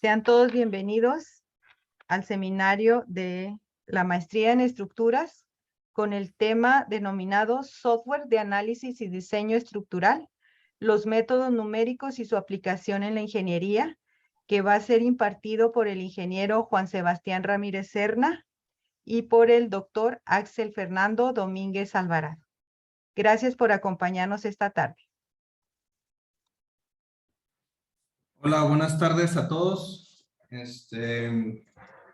Sean todos bienvenidos al seminario de la maestría en estructuras con el tema denominado Software de Análisis y Diseño Estructural, los métodos numéricos y su aplicación en la ingeniería, que va a ser impartido por el ingeniero Juan Sebastián Ramírez Serna y por el doctor Axel Fernando Domínguez Alvarado. Gracias por acompañarnos esta tarde. Hola, buenas tardes a todos.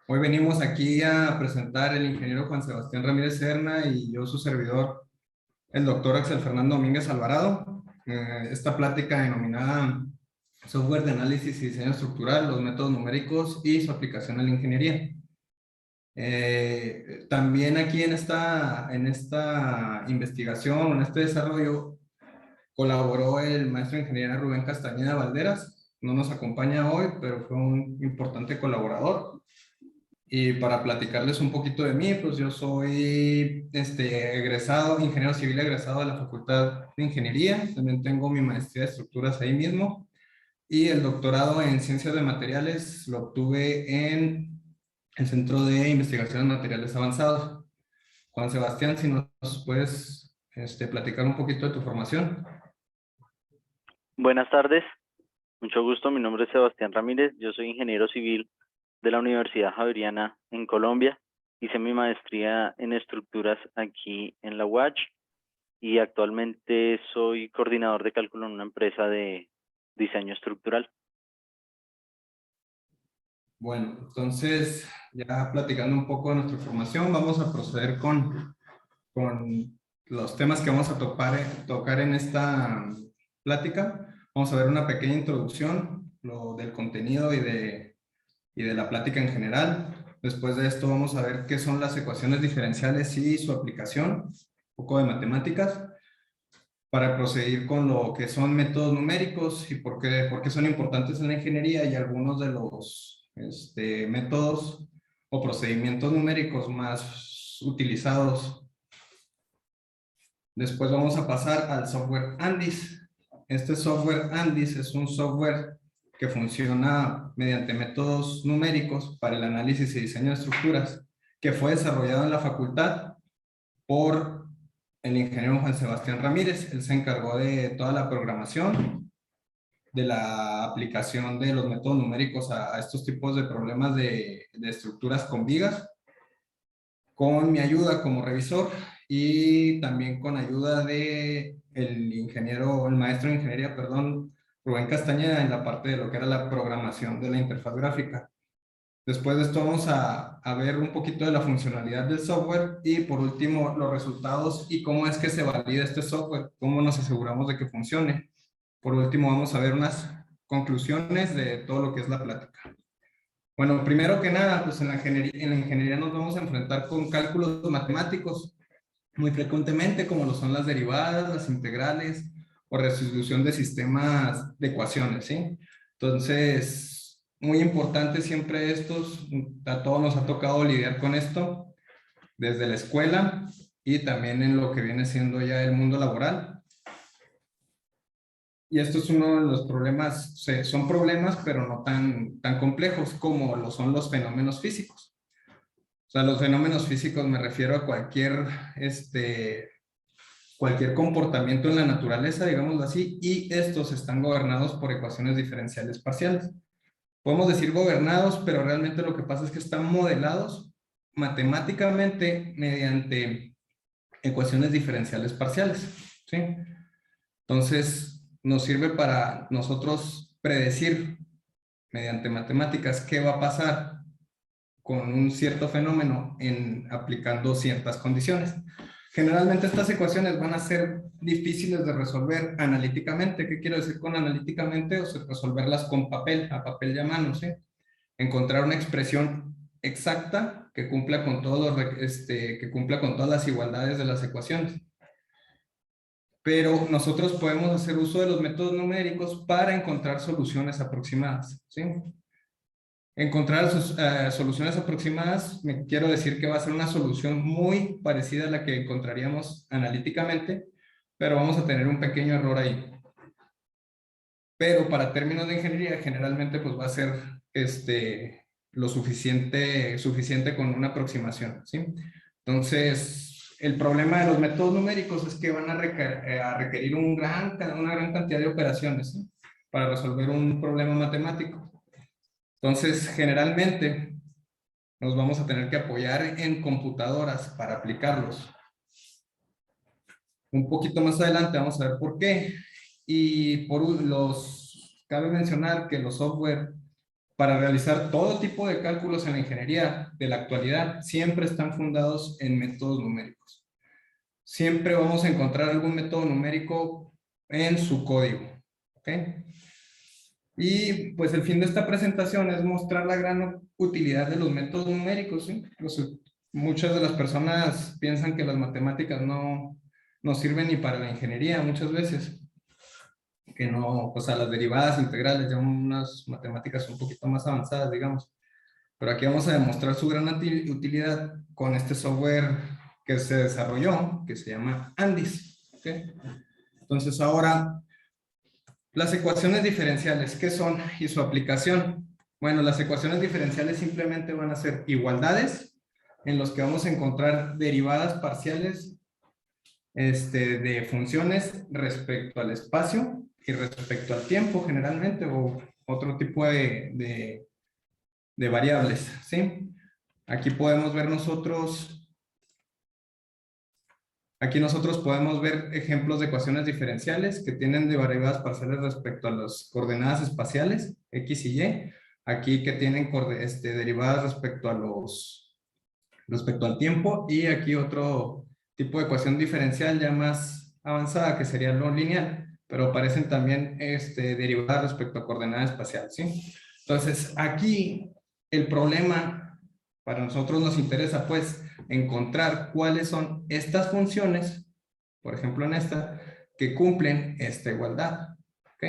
Hoy venimos aquí a presentar el ingeniero Juan Sebastián Ramírez Serna y yo, su servidor, el doctor Axel Fernando Domínguez Alvarado. Esta plática denominada Software de Análisis y Diseño Estructural, los métodos numéricos y su aplicación en la ingeniería. También aquí en esta investigación, en este desarrollo, colaboró el maestro de ingeniería Rubén Castañeda Valderas. No nos acompaña hoy, pero fue un importante colaborador. Y para platicarles un poquito de mí, pues yo soy egresado, ingeniero civil egresado de la Facultad de Ingeniería. También tengo mi maestría de estructuras ahí mismo. Y el doctorado en ciencias de materiales lo obtuve en el Centro de Investigación de Materiales Avanzados. Juan Sebastián, si nos puedes platicar un poquito de tu formación. Buenas tardes, mucho gusto. Mi nombre es Sebastián Ramírez. Yo soy ingeniero civil de la Universidad Javeriana en Colombia. Hice mi maestría en estructuras aquí en la UACH y actualmente soy coordinador de cálculo en una empresa de diseño estructural. Bueno, entonces ya platicando un poco de nuestra formación, vamos a proceder con los temas que vamos a tocar en esta plática. Vamos a ver una pequeña introducción del contenido y de la plática en general. Después de esto vamos a ver qué son las ecuaciones diferenciales y su aplicación, un poco de matemáticas, para proseguir con lo que son métodos numéricos y por qué son importantes en la ingeniería y algunos de los métodos o procedimientos numéricos más utilizados. Después vamos a pasar al software ANDIS. Este software ANDIS es un software que funciona mediante métodos numéricos para el análisis y diseño de estructuras, que fue desarrollado en la facultad por el ingeniero Juan Sebastián Ramírez. Él se encargó de toda la programación, de la aplicación de los métodos numéricos a estos tipos de problemas de estructuras con vigas, con mi ayuda como revisor y también con ayuda de el maestro de ingeniería, Rubén Castañeda, en la parte de lo que era la programación de la interfaz gráfica. Después de esto vamos a ver un poquito de la funcionalidad del software y por último los resultados y cómo es que se valida este software, cómo nos aseguramos de que funcione. Por último vamos a ver unas conclusiones de todo lo que es la plática. Bueno, primero que nada, pues en la ingeniería nos vamos a enfrentar con cálculos matemáticos muy frecuentemente, como lo son las derivadas, las integrales o resolución de sistemas de ecuaciones, ¿sí? Entonces, muy importante siempre a todos nos ha tocado lidiar con esto desde la escuela y también en lo que viene siendo ya el mundo laboral. Y esto es uno de los problemas, son problemas, pero no tan complejos como lo son los fenómenos físicos. O sea, los fenómenos físicos me refiero a cualquier comportamiento en la naturaleza, digámoslo así, y estos están gobernados por ecuaciones diferenciales parciales. Podemos decir gobernados, pero realmente lo que pasa es que están modelados matemáticamente mediante ecuaciones diferenciales parciales, ¿sí? Entonces, nos sirve para nosotros predecir mediante matemáticas qué va a pasar con un cierto fenómeno aplicando ciertas condiciones. Generalmente estas ecuaciones van a ser difíciles de resolver analíticamente. ¿Qué quiero decir con analíticamente? O sea, resolverlas con papel, a papel y a mano, ¿sí? Encontrar una expresión exacta que cumpla con que cumpla con todas las igualdades de las ecuaciones. Pero nosotros podemos hacer uso de los métodos numéricos para encontrar soluciones aproximadas, ¿sí? Encontrar soluciones aproximadas, me quiero decir que va a ser una solución muy parecida a la que encontraríamos analíticamente, pero vamos a tener un pequeño error ahí. Pero para términos de ingeniería, generalmente pues va a ser lo suficiente con una aproximación, ¿sí? Entonces, el problema de los métodos numéricos es que van a requerir una gran cantidad de operaciones, ¿sí? Para resolver un problema matemático. Entonces, generalmente, nos vamos a tener que apoyar en computadoras para aplicarlos. Un poquito más adelante vamos a ver por qué. Y cabe mencionar que los software para realizar todo tipo de cálculos en la ingeniería de la actualidad siempre están fundados en métodos numéricos. Siempre vamos a encontrar algún método numérico en su código. ¿Ok? Y pues el fin de esta presentación es mostrar la gran utilidad de los métodos numéricos, ¿sí? Muchas de las personas piensan que las matemáticas no sirven ni para la ingeniería muchas veces. Que no, o sea, las derivadas integrales, ya unas matemáticas un poquito más avanzadas, digamos. Pero aquí vamos a demostrar su gran utilidad con este software que se desarrolló, que se llama ANDIS. ¿Okay? Entonces ahora, las ecuaciones diferenciales, ¿qué son? Y su aplicación. Bueno, las ecuaciones diferenciales simplemente van a ser igualdades en los que vamos a encontrar derivadas parciales de funciones respecto al espacio y respecto al tiempo generalmente, o otro tipo de variables, ¿sí? Aquí podemos ver aquí nosotros podemos ver ejemplos de ecuaciones diferenciales que tienen derivadas parciales respecto a las coordenadas espaciales, X y Y. Aquí que tienen derivadas respecto al tiempo, y aquí otro tipo de ecuación diferencial ya más avanzada que sería lo lineal, pero aparecen también derivadas respecto a coordenada espacial, ¿sí? Entonces, aquí el problema para nosotros nos interesa, pues, encontrar cuáles son estas funciones, por ejemplo en esta, que cumplen esta igualdad, ¿ok?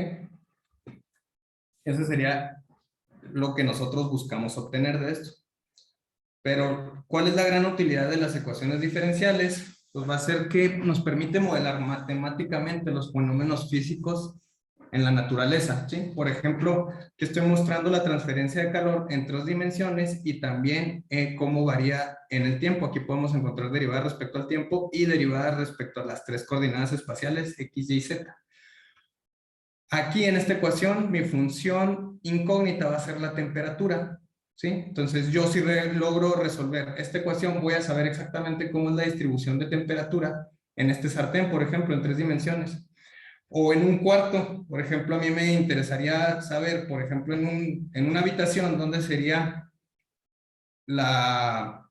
Eso sería lo que nosotros buscamos obtener de esto. Pero, ¿cuál es la gran utilidad de las ecuaciones diferenciales? Pues va a ser que nos permite modelar matemáticamente los fenómenos físicos en la naturaleza, ¿sí? Por ejemplo, que estoy mostrando la transferencia de calor en 3 dimensiones y también cómo varía en el tiempo. Aquí podemos encontrar derivadas respecto al tiempo y derivadas respecto a las 3 coordenadas espaciales, X, Y, Z. Aquí en esta ecuación, mi función incógnita va a ser la temperatura, ¿sí? Entonces, yo si logro resolver esta ecuación, voy a saber exactamente cómo es la distribución de temperatura en este sartén, por ejemplo, en 3 dimensiones. O en un cuarto, por ejemplo, a mí me interesaría saber, por ejemplo, en una habitación, dónde sería la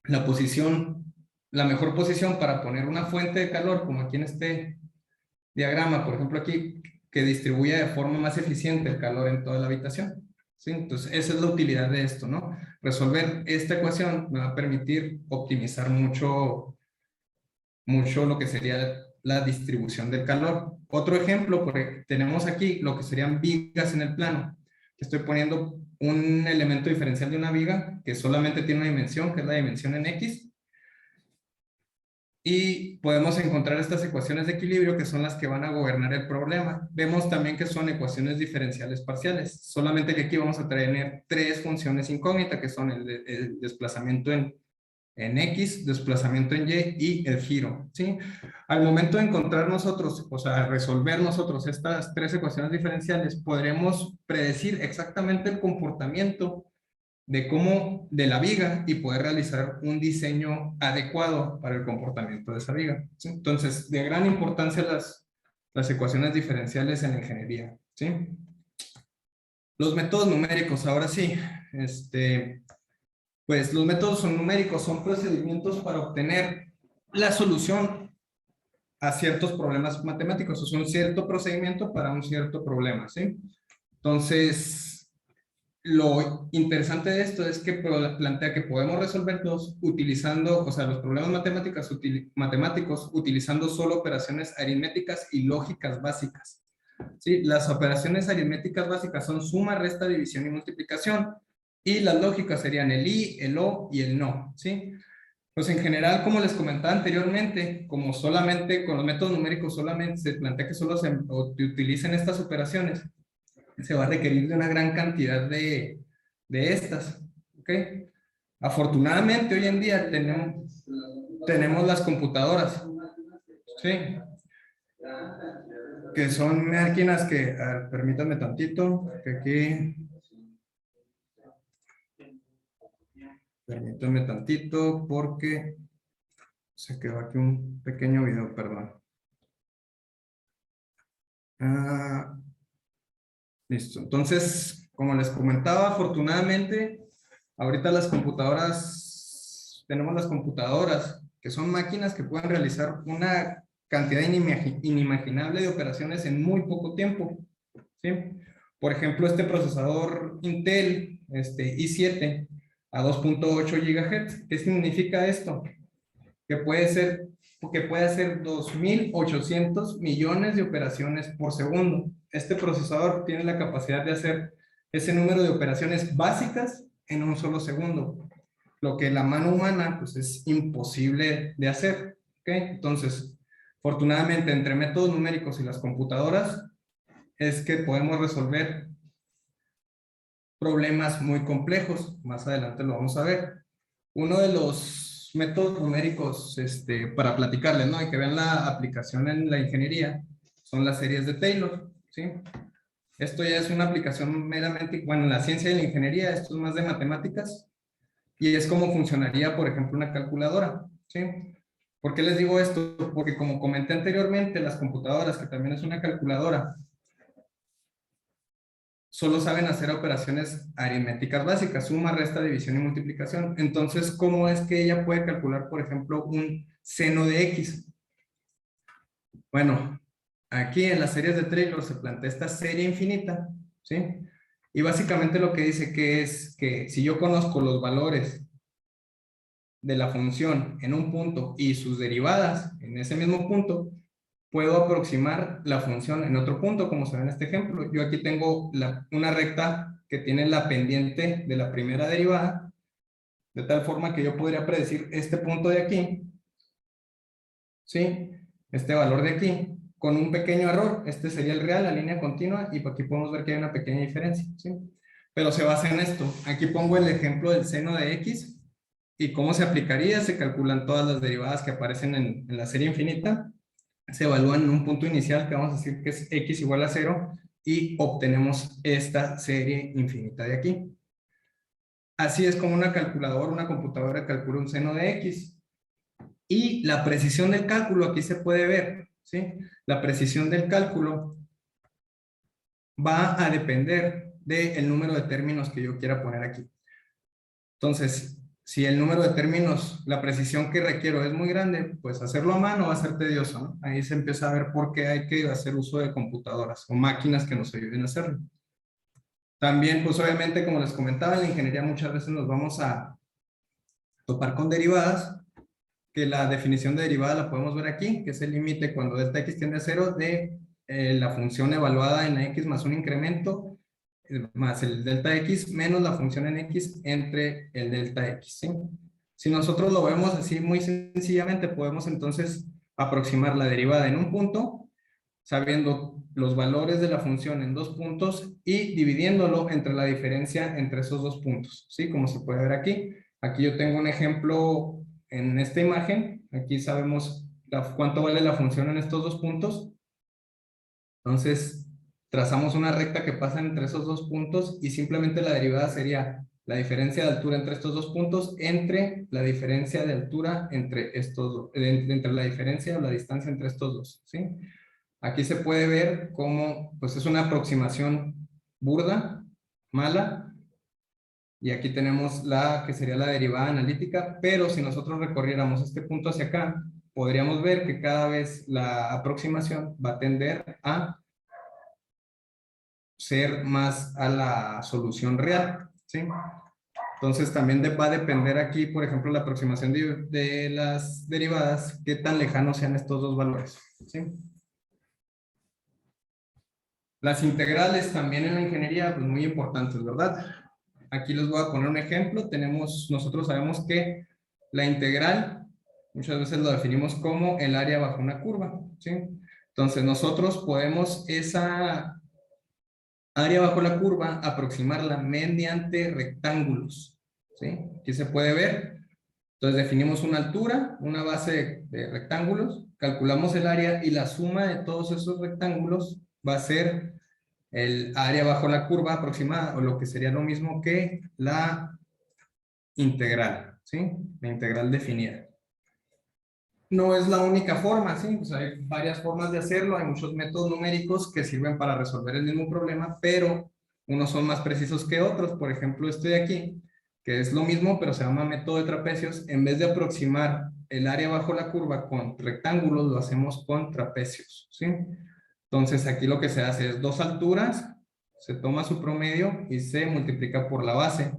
mejor posición para poner una fuente de calor, como aquí en este diagrama, por ejemplo, aquí, que distribuya de forma más eficiente el calor en toda la habitación. ¿Sí? Entonces, esa es la utilidad de esto, ¿no? Resolver esta ecuación me va a permitir optimizar mucho lo que sería la distribución del calor. Otro ejemplo, tenemos aquí lo que serían vigas en el plano. Estoy poniendo un elemento diferencial de una viga que solamente tiene una dimensión, que es la dimensión en X. Y podemos encontrar estas ecuaciones de equilibrio que son las que van a gobernar el problema. Vemos también que son ecuaciones diferenciales parciales, solamente que aquí vamos a tener 3 funciones incógnitas, que son el desplazamiento en X, desplazamiento en Y y el giro, ¿sí? Al momento de encontrar nosotros, o sea, resolver nosotros estas 3 ecuaciones diferenciales, podremos predecir exactamente el comportamiento de la viga y poder realizar un diseño adecuado para el comportamiento de esa viga, ¿sí? Entonces, de gran importancia las ecuaciones diferenciales en la ingeniería, ¿sí? Los métodos numéricos, ahora sí, pues los métodos numéricos son procedimientos para obtener la solución a ciertos problemas matemáticos, o sea, un cierto procedimiento para un cierto problema, ¿sí? Entonces, lo interesante de esto es que plantea que podemos resolverlos utilizando, o sea, los problemas matemáticos utilizando solo operaciones aritméticas y lógicas básicas. ¿Sí? Las operaciones aritméticas básicas son suma, resta, división y multiplicación. Y las lógicas serían el y, el o y el no, ¿sí? Pues en general, como les comentaba anteriormente, como solamente con los métodos numéricos solamente se plantea que solo se utilicen estas operaciones, se va a requerir de una gran cantidad de de estas, ¿ok? Afortunadamente hoy en día tenemos las computadoras, ¿sí? Que son máquinas que, a ver, permítanme tantito, que aquí, permítanme tantito porque se quedó aquí un pequeño video, perdón. Listo, entonces, como les comentaba, afortunadamente, ahorita tenemos las computadoras, que son máquinas que pueden realizar una cantidad inimaginable de operaciones en muy poco tiempo, ¿sí? Por ejemplo, este procesador Intel, i7, a 2.8 GHz. ¿Qué significa esto? Que puede hacer 2.800 millones de operaciones por segundo. Este procesador tiene la capacidad de hacer ese número de operaciones básicas en un solo segundo, lo que la mano humana pues es imposible de hacer, ¿ok? Entonces, afortunadamente entre métodos numéricos y las computadoras es que podemos resolver problemas muy complejos. Más adelante lo vamos a ver. Uno de los métodos numéricos para platicarles, ¿no? Y que vean la aplicación en la ingeniería, son las series de Taylor, ¿sí? Esto ya es una aplicación meramente, bueno, en la ciencia de la ingeniería, esto es más de matemáticas, y es como funcionaría, por ejemplo, una calculadora, ¿sí? ¿Por qué les digo esto? Porque como comenté anteriormente, las computadoras, que también es una calculadora, solo saben hacer operaciones aritméticas básicas, suma, resta, división y multiplicación. Entonces, ¿cómo es que ella puede calcular, por ejemplo, un seno de X? Bueno, aquí en las series de Taylor se plantea esta serie infinita, ¿sí? Y básicamente lo que dice que es que si yo conozco los valores de la función en un punto y sus derivadas en ese mismo punto, puedo aproximar la función en otro punto, como se ve en este ejemplo. Yo aquí tengo una recta que tiene la pendiente de la primera derivada, de tal forma que yo podría predecir este punto de aquí, ¿sí? Este valor de aquí, con un pequeño error. Este sería el real, la línea continua, y aquí podemos ver que hay una pequeña diferencia, ¿sí? Pero se basa en esto. Aquí pongo el ejemplo del seno de X, y cómo se aplicaría. Se calculan todas las derivadas que aparecen en la serie infinita, se evalúan en un punto inicial que vamos a decir que es X igual a 0 y obtenemos esta serie infinita de aquí. Así es como una calculadora, una computadora calcula un seno de X. Y la precisión del cálculo aquí se puede ver, ¿sí? La precisión del cálculo va a depender del número de términos que yo quiera poner aquí. Entonces, si el número de términos, la precisión que requiero es muy grande, pues hacerlo a mano va a ser tedioso, ¿no? Ahí se empieza a ver por qué hay que hacer uso de computadoras o máquinas que nos ayuden a hacerlo. También, pues obviamente, como les comentaba, en la ingeniería muchas veces nos vamos a topar con derivadas, que la definición de derivada la podemos ver aquí, que es el límite cuando delta x tiende a 0 de la función evaluada en la x más un incremento, más el delta x menos la función en x entre el delta x, ¿sí? Si nosotros lo vemos así muy sencillamente, podemos entonces aproximar la derivada en un punto, sabiendo los valores de la función en dos puntos y dividiéndolo entre la diferencia entre esos dos puntos, ¿sí? Como se puede ver aquí. Aquí yo tengo un ejemplo en esta imagen. Aquí sabemos cuánto vale la función en estos dos puntos. Entonces, trazamos una recta que pasa entre esos dos puntos y simplemente la derivada sería la diferencia de altura entre estos dos puntos entre la diferencia de altura entre estos dos, entre la diferencia o la distancia entre estos dos, ¿sí? Aquí se puede ver cómo, pues es una aproximación burda, mala, y aquí tenemos la que sería la derivada analítica, pero si nosotros recorriéramos este punto hacia acá, podríamos ver que cada vez la aproximación va a tender a ser más a la solución real, ¿sí? Entonces también va a depender aquí, por ejemplo, la aproximación de las derivadas, qué tan lejanos sean estos dos valores, ¿sí? Las integrales también en la ingeniería, pues muy importantes, ¿verdad? Aquí les voy a poner un ejemplo. Nosotros sabemos que la integral, muchas veces lo definimos como el área bajo una curva, ¿sí? Entonces nosotros podemos Área bajo la curva, aproximarla mediante rectángulos. ¿Sí? Aquí se puede ver. Entonces definimos una altura, una base de rectángulos, calculamos el área y la suma de todos esos rectángulos va a ser el área bajo la curva aproximada, o lo que sería lo mismo que la integral, ¿sí? La integral definida. No es la única forma, ¿sí? Pues hay varias formas de hacerlo, hay muchos métodos numéricos que sirven para resolver el mismo problema, pero unos son más precisos que otros. Por ejemplo, este de aquí, que es lo mismo, pero se llama método de trapecios. En vez de aproximar el área bajo la curva con rectángulos, lo hacemos con trapecios, ¿sí? Entonces, aquí lo que se hace es dos alturas, se toma su promedio y se multiplica por la base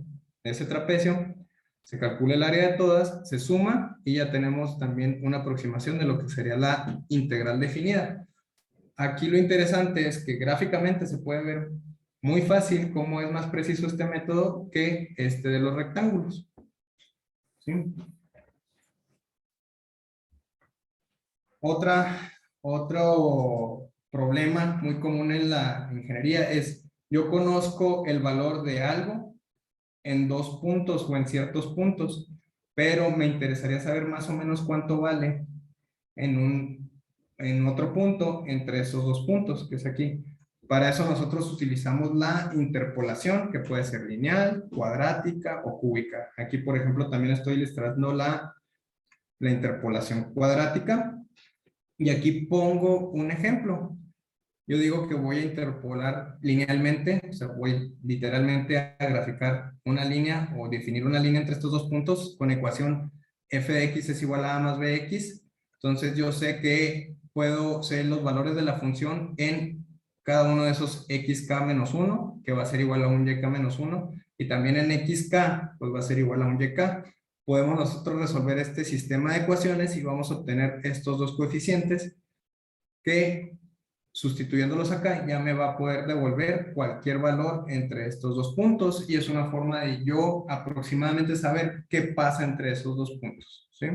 de ese trapecio, se calcula el área de todas, se suma y ya tenemos también una aproximación de lo que sería la integral definida. Aquí lo interesante es que gráficamente se puede ver muy fácil cómo es más preciso este método que este de los rectángulos. ¿Sí? Otro problema muy común en la ingeniería es, yo conozco el valor de algo en dos puntos o en ciertos puntos, pero me interesaría saber más o menos cuánto vale en otro punto entre esos dos puntos, que es aquí. Para eso nosotros utilizamos la interpolación, que puede ser lineal, cuadrática o cúbica. Aquí, por ejemplo, también estoy ilustrando la interpolación cuadrática. Y aquí pongo un ejemplo. Yo digo que voy a interpolar linealmente, o sea, voy literalmente a graficar una línea o definir una línea entre estos dos puntos con ecuación f de x es igual a más bx. Entonces yo sé que puedo ser los valores de la función en cada uno de esos xk menos 1, que va a ser igual a un yk menos 1, y también en xk, pues va a ser igual a un yk. Podemos nosotros resolver este sistema de ecuaciones y vamos a obtener estos dos coeficientes que, sustituyéndolos acá, ya me va a poder devolver cualquier valor entre estos dos puntos, y es una forma de yo aproximadamente saber qué pasa entre esos dos puntos, ¿sí?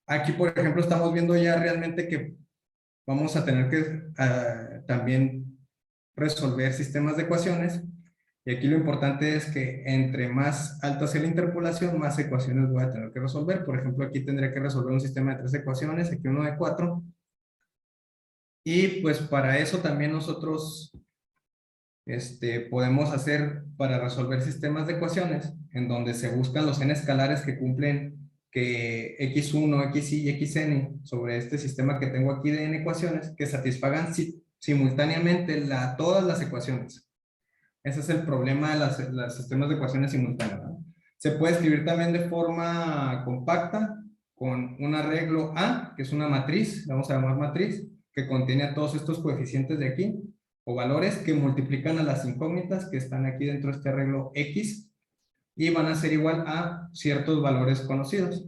Aquí, por ejemplo, estamos viendo ya realmente que vamos a tener que también resolver sistemas de ecuaciones, y aquí lo importante es que entre más alta sea la interpolación, más ecuaciones voy a tener que resolver. Por ejemplo, aquí tendría que resolver un sistema de 3 ecuaciones, aquí uno de 4. Y pues para eso también nosotros podemos hacer, para resolver sistemas de ecuaciones, en donde se buscan los n escalares que cumplen que x1, xy y xn sobre este sistema que tengo aquí de n ecuaciones, que satisfagan simultáneamente todas las ecuaciones. Ese es el problema de los sistemas de ecuaciones simultáneas, ¿no? Se puede escribir también de forma compacta, con un arreglo A, que es una matriz, vamos a llamar matriz, que contiene a todos estos coeficientes de aquí, o valores que multiplican a las incógnitas que están aquí dentro de este arreglo X, y van a ser igual a ciertos valores conocidos.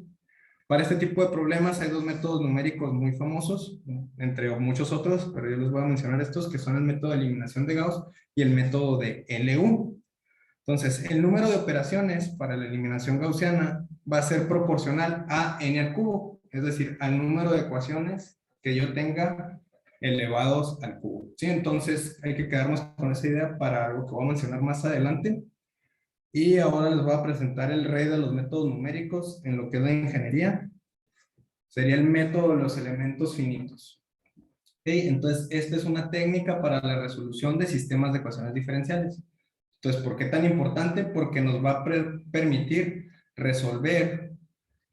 Para este tipo de problemas hay dos métodos numéricos muy famosos, entre muchos otros, pero yo les voy a mencionar estos, que son el método de eliminación de Gauss y el método de LU. Entonces, el número de operaciones para la eliminación gaussiana va a ser proporcional a n al cubo, es decir, al número de ecuaciones que yo tenga elevados al cubo. ¿Sí? Entonces, hay que quedarnos con esa idea para algo que voy a mencionar más adelante. Y ahora les voy a presentar el rey de los métodos numéricos en lo que es la ingeniería. Sería el método de los elementos finitos. ¿Sí? Entonces, esta es una técnica para la resolución de sistemas de ecuaciones diferenciales. Entonces, ¿por qué tan importante? Porque nos va a permitir resolver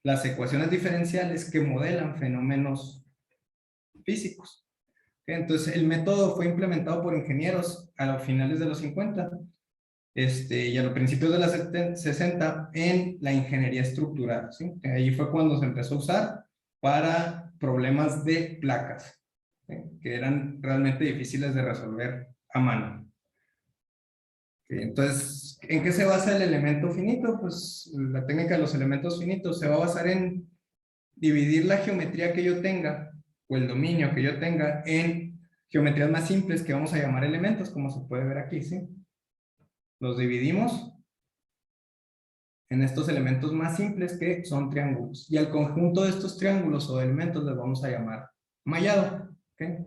las ecuaciones diferenciales que modelan fenómenos físicos. ¿Sí? Entonces, el método fue implementado por ingenieros a los finales de los 50 y a los principios de los 60 en la ingeniería estructural. ¿Sí? Ahí fue cuando se empezó a usar para problemas de placas, ¿sí? Que eran realmente difíciles de resolver a mano. Entonces, ¿en qué se basa el elemento finito? Pues la técnica de los elementos finitos se va a basar en dividir la geometría que yo tenga o el dominio que yo tenga en geometrías más simples que vamos a llamar elementos, como se puede ver aquí, ¿sí? Los dividimos en estos elementos más simples que son triángulos, y al conjunto de estos triángulos o elementos les vamos a llamar mallado, ¿ok?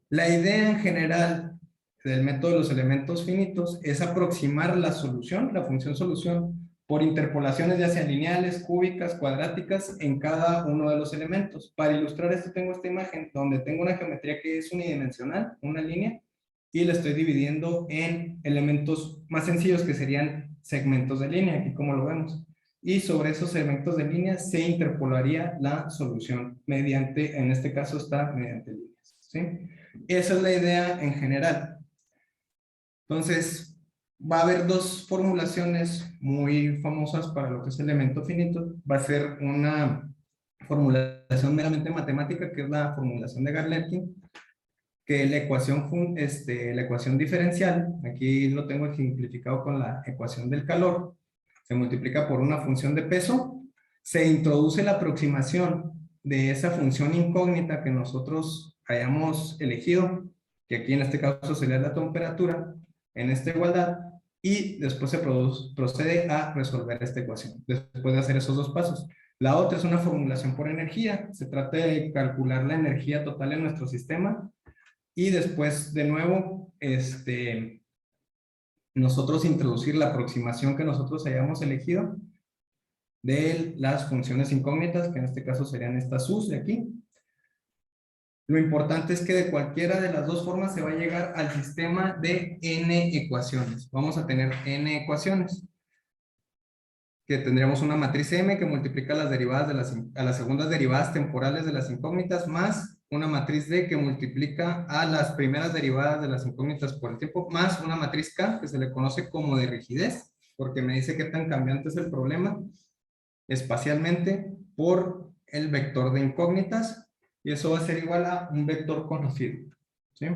La idea en general del método de los elementos finitos es aproximar la solución, la función solución, por interpolaciones ya sean lineales, cúbicas, cuadráticas en cada uno de los elementos. Para ilustrar esto tengo esta imagen donde tengo una geometría que es unidimensional, una línea, y la estoy dividiendo en elementos más sencillos que serían segmentos de línea, aquí como lo vemos. Y sobre esos segmentos de línea se interpolaría la solución mediante, en este caso está mediante líneas, ¿sí? Esa es la idea en general. Entonces, va a haber dos formulaciones muy famosas para lo que es elemento finito. Va a ser una formulación meramente matemática, que es la formulación de Galerkin, que la ecuación diferencial, aquí lo tengo ejemplificado con la ecuación del calor, se multiplica por una función de peso, se introduce la aproximación de esa función incógnita que nosotros hayamos elegido, que aquí en este caso sería la temperatura, en esta igualdad, y después se procede a resolver esta ecuación, después de hacer esos dos pasos. La otra es una formulación por energía, se trata de calcular la energía total en nuestro sistema, y después de nuevo, nosotros introducir la aproximación que nosotros hayamos elegido de las funciones incógnitas, que en este caso serían estas sus de aquí. Lo importante es que de cualquiera de las dos formas se va a llegar al sistema de n ecuaciones. Vamos a tener n ecuaciones, que tendríamos una matriz M que multiplica las derivadas a las segundas derivadas temporales de las incógnitas, más una matriz D que multiplica a las primeras derivadas de las incógnitas por el tiempo, más una matriz K que se le conoce como de rigidez, porque me dice qué tan cambiante es el problema espacialmente por el vector de incógnitas, y eso va a ser igual a un vector conocido, ¿sí?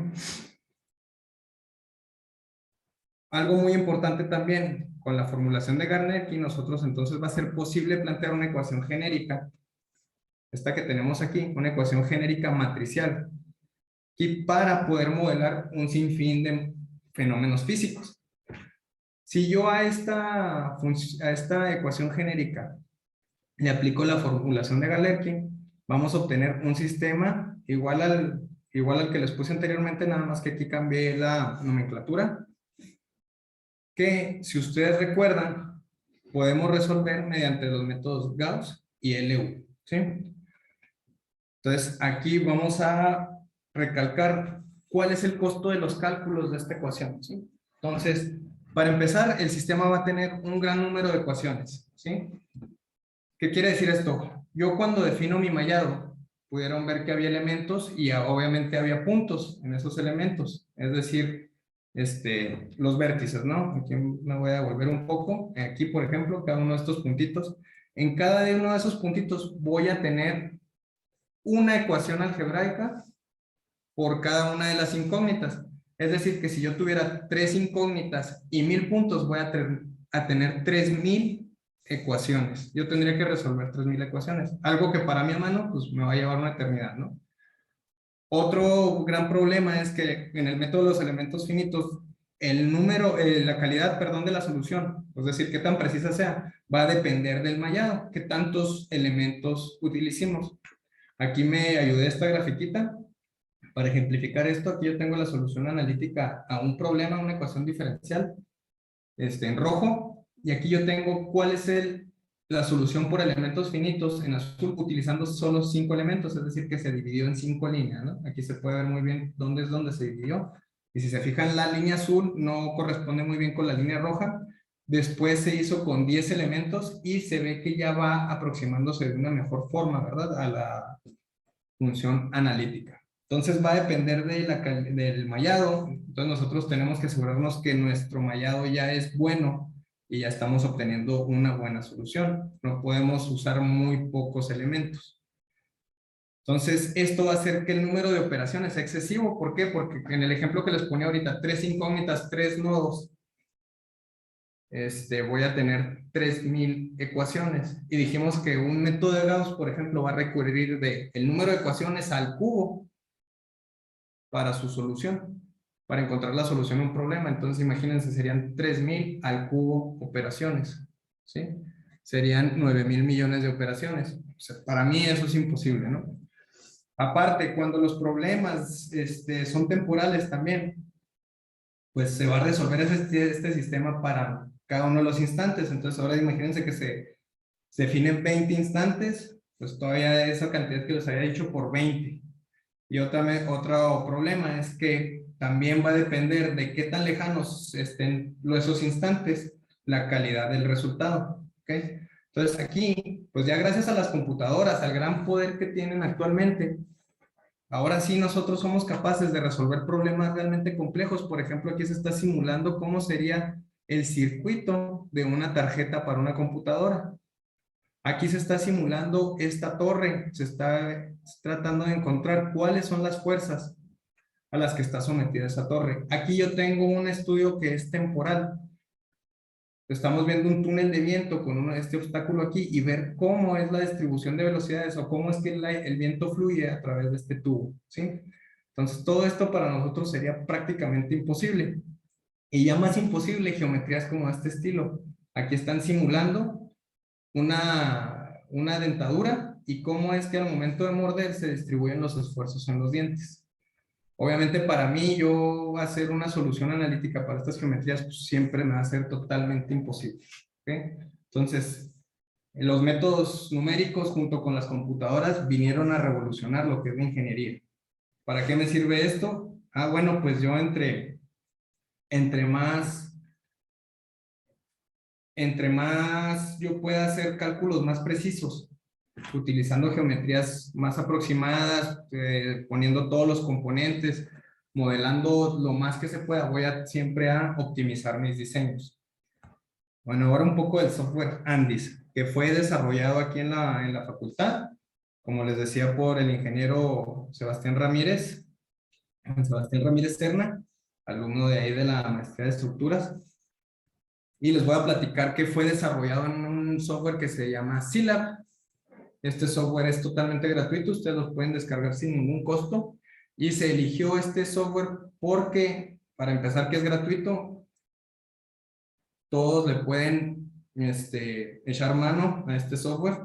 Algo muy importante también, con la formulación de Galerkin, nosotros entonces va a ser posible plantear una ecuación genérica, esta que tenemos aquí, una ecuación genérica matricial, y para poder modelar un sinfín de fenómenos físicos. Si yo a esta ecuación genérica le aplico la formulación de Galerkin, vamos a obtener un sistema igual al que les puse anteriormente, nada más que aquí cambié la nomenclatura, que si ustedes recuerdan, podemos resolver mediante los métodos Gauss y LU, ¿sí? Entonces, aquí vamos a recalcar cuál es el costo de los cálculos de esta ecuación, ¿sí? Entonces, para empezar, el sistema va a tener un gran número de ecuaciones, ¿sí? ¿Qué quiere decir esto? Yo cuando defino mi mallado, pudieron ver que había elementos y obviamente había puntos en esos elementos, es decir, los vértices, ¿no? Aquí me voy a devolver un poco. Aquí, por ejemplo, cada uno de estos puntitos. En cada uno de esos puntitos voy a tener una ecuación algebraica por cada una de las incógnitas. Es decir, que si yo tuviera 3 incógnitas y 1000 puntos, voy a tener 3000 ecuaciones. Yo tendría que resolver 3000 ecuaciones. Algo que para mi hermano, pues me va a llevar una eternidad, ¿no? Otro gran problema es que en el método de los elementos finitos, la calidad, perdón, de la solución, es decir, qué tan precisa sea, va a depender del mallado, qué tantos elementos utilicemos. Aquí me ayudé esta grafiquita para ejemplificar esto. Aquí yo tengo la solución analítica a un problema, una ecuación diferencial, en rojo, y aquí yo tengo cuál es la solución por elementos finitos en azul, utilizando solo 5 elementos, es decir, que se dividió en 5 líneas, ¿no? Aquí se puede ver muy bien dónde es donde se dividió, y si se fijan, la línea azul no corresponde muy bien con la línea roja. Después se hizo con 10 elementos y se ve que ya va aproximándose de una mejor forma, ¿verdad?, a la función analítica. Entonces va a depender del mallado. Entonces nosotros tenemos que asegurarnos que nuestro mallado ya es bueno y ya estamos obteniendo una buena solución. No podemos usar muy pocos elementos. Entonces esto va a hacer que el número de operaciones sea excesivo. ¿Por qué? Porque en el ejemplo que les ponía ahorita, 3 incógnitas, 3 nodos, voy a tener 3000 ecuaciones. Y dijimos que un método de Gauss, por ejemplo, va a recurrir del número de ecuaciones al cubo para su solución, para encontrar la solución a un problema. Entonces, imagínense, serían 3000 al cubo operaciones, ¿sí? Serían 9000 millones de operaciones. O sea, para mí eso es imposible, ¿no? Aparte, cuando los problemas son temporales también, pues se va a resolver este sistema para cada uno de los instantes. Entonces ahora imagínense que se definen 20 instantes, pues todavía esa cantidad que les había dicho por 20. Y otro problema es que también va a depender de qué tan lejanos estén esos instantes, la calidad del resultado. ¿Okay? Entonces aquí, pues ya gracias a las computadoras, al gran poder que tienen actualmente, ahora sí nosotros somos capaces de resolver problemas realmente complejos. Por ejemplo, aquí se está simulando cómo sería el circuito de una tarjeta para una computadora. Aquí se está simulando esta torre, se está tratando de encontrar cuáles son las fuerzas a las que está sometida esa torre. Aquí yo tengo un estudio que es temporal. Estamos viendo un túnel de viento con este obstáculo aquí y ver cómo es la distribución de velocidades o cómo es que el viento fluye a través de este tubo, ¿sí? Entonces todo esto para nosotros sería prácticamente imposible. Y ya más imposible geometrías como este estilo. Aquí están simulando una dentadura y cómo es que al momento de morder se distribuyen los esfuerzos en los dientes. Obviamente para mí yo hacer una solución analítica para estas geometrías pues, siempre me va a ser totalmente imposible. ¿Okay? Entonces, los métodos numéricos junto con las computadoras vinieron a revolucionar lo que es la ingeniería. ¿Para qué me sirve esto? Ah, bueno, pues yo entre más yo pueda hacer cálculos más precisos, utilizando geometrías más aproximadas, poniendo todos los componentes, modelando lo más que se pueda, voy siempre a optimizar mis diseños. Bueno, ahora un poco del software Andis, que fue desarrollado aquí en la facultad, como les decía, por el ingeniero Sebastián Ramírez Serna, alumno de ahí de la maestría de estructuras. Y les voy a platicar que fue desarrollado en un software que se llama Scilab. Este software es totalmente gratuito, ustedes lo pueden descargar sin ningún costo. Y se eligió este software porque, para empezar, que es gratuito, todos le pueden echar mano a este software.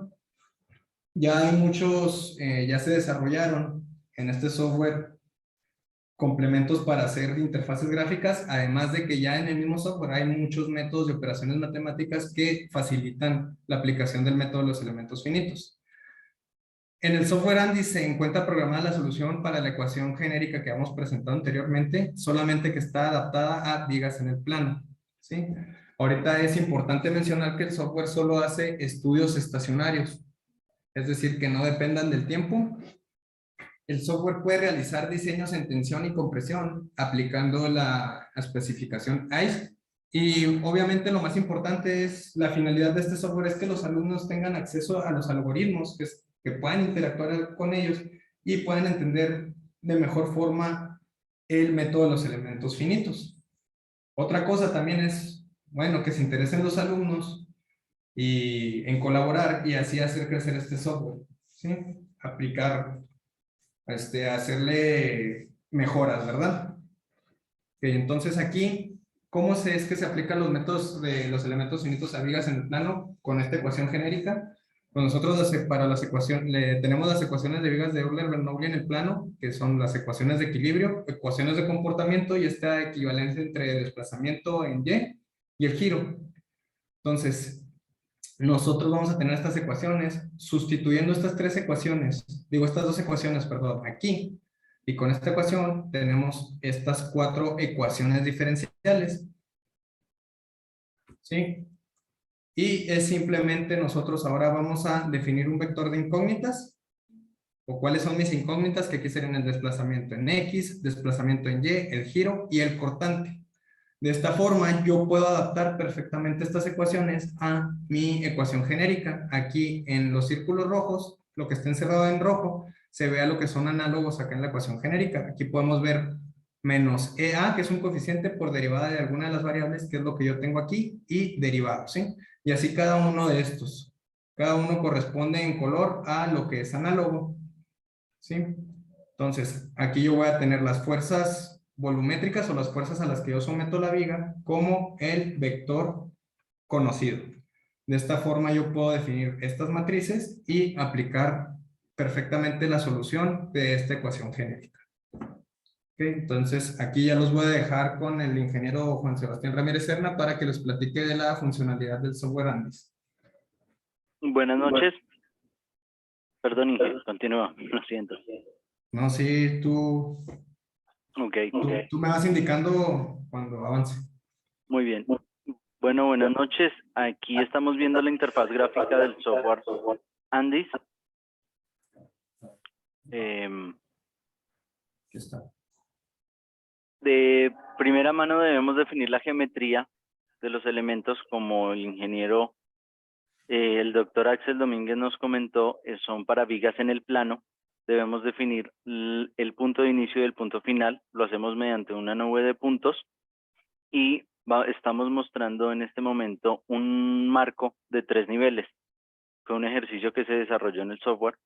Ya hay muchos, ya se desarrollaron en este software complementos para hacer interfaces gráficas, además de que ya en el mismo software hay muchos métodos de operaciones matemáticas que facilitan la aplicación del método de los elementos finitos. En el software Andy se encuentra programada la solución para la ecuación genérica que hemos presentado anteriormente, solamente que está adaptada a vigas en el plano, ¿sí? Ahorita es importante mencionar que el software solo hace estudios estacionarios, es decir, que no dependan del tiempo. El software puede realizar diseños en tensión y compresión aplicando la especificación ICE. Y obviamente lo más importante es la finalidad de este software es que los alumnos tengan acceso a los algoritmos, que puedan interactuar con ellos y puedan entender de mejor forma el método de los elementos finitos. Otra cosa también es, bueno, que se interesen los alumnos y en colaborar y así hacer crecer este software, ¿sí? Aplicar hacerle mejoras, ¿verdad? Okay, entonces aquí, ¿cómo es que se aplican los métodos de los elementos finitos a vigas en el plano con esta ecuación genérica? Pues nosotros para las ecuaciones, tenemos las ecuaciones de vigas de Euler-Bernoulli en el plano, que son las ecuaciones de equilibrio, ecuaciones de comportamiento y esta equivalencia entre desplazamiento en y el giro. Entonces, nosotros vamos a tener estas ecuaciones, sustituyendo estas dos ecuaciones, perdón, aquí, y con esta ecuación tenemos estas 4 ecuaciones diferenciales, ¿sí? Y es simplemente nosotros ahora vamos a definir un vector de incógnitas, o cuáles son mis incógnitas, que aquí serían el desplazamiento en X, desplazamiento en Y, el giro y el cortante. De esta forma, yo puedo adaptar perfectamente estas ecuaciones a mi ecuación genérica. Aquí en los círculos rojos, lo que está encerrado en rojo, se ve a lo que son análogos acá en la ecuación genérica. Aquí podemos ver menos EA, que es un coeficiente por derivada de alguna de las variables, que es lo que yo tengo aquí, y derivado, ¿sí? Y así cada uno de estos. Cada uno corresponde en color a lo que es análogo, ¿sí? Entonces, aquí yo voy a tener las fuerzas volumétricas o las fuerzas a las que yo someto la viga como el vector conocido. De esta forma yo puedo definir estas matrices y aplicar perfectamente la solución de esta ecuación genérica. ¿Ok? Entonces, aquí ya los voy a dejar con el ingeniero Juan Sebastián Ramírez Serna para que les platique de la funcionalidad del software Andis. Buenas noches. Perdón, Inge, continúa, lo siento. No, sí, tú Ok, me vas indicando cuando avance. muy bien. Bueno, buenas noches. Aquí estamos viendo la interfaz gráfica del software Andis. Aquí está. De primera mano debemos definir la geometría de los elementos, como el ingeniero, el doctor Axel Domínguez nos comentó, son para vigas en el plano. Debemos definir el punto de inicio y el punto final. Lo hacemos mediante una nube de puntos y estamos mostrando en este momento un marco de 3 niveles. Fue un ejercicio que se desarrolló en el software.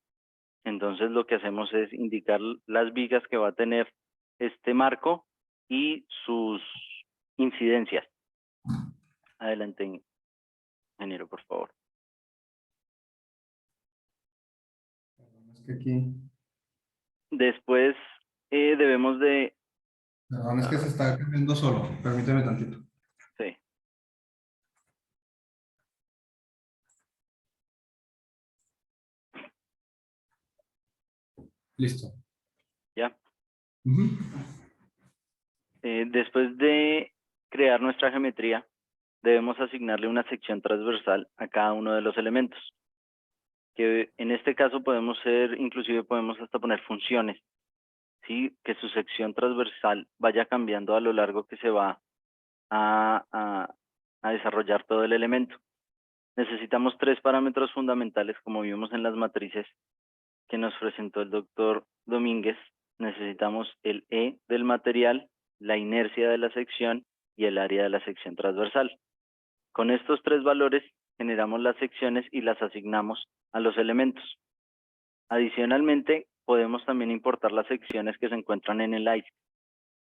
Entonces lo que hacemos es indicar las vigas que va a tener este marco y sus incidencias. Adelante, ingeniero, por favor. Es que aquí, Después debemos de... perdón, es que se está cambiando solo. Permíteme tantito. Sí. Listo. ¿Ya? Ujú. Después de crear nuestra geometría, debemos asignarle una sección transversal a cada uno de los elementos. Que en este caso podemos inclusive podemos hasta poner funciones, ¿sí? Que su sección transversal vaya cambiando a lo largo que se va a desarrollar todo el elemento. Necesitamos 3 parámetros fundamentales, como vimos en las matrices que nos presentó el doctor Domínguez. Necesitamos el E del material, la inercia de la sección y el área de la sección transversal. Con estos 3 valores generamos las secciones y las asignamos a los elementos. Adicionalmente, podemos también importar las secciones que se encuentran en el ICE,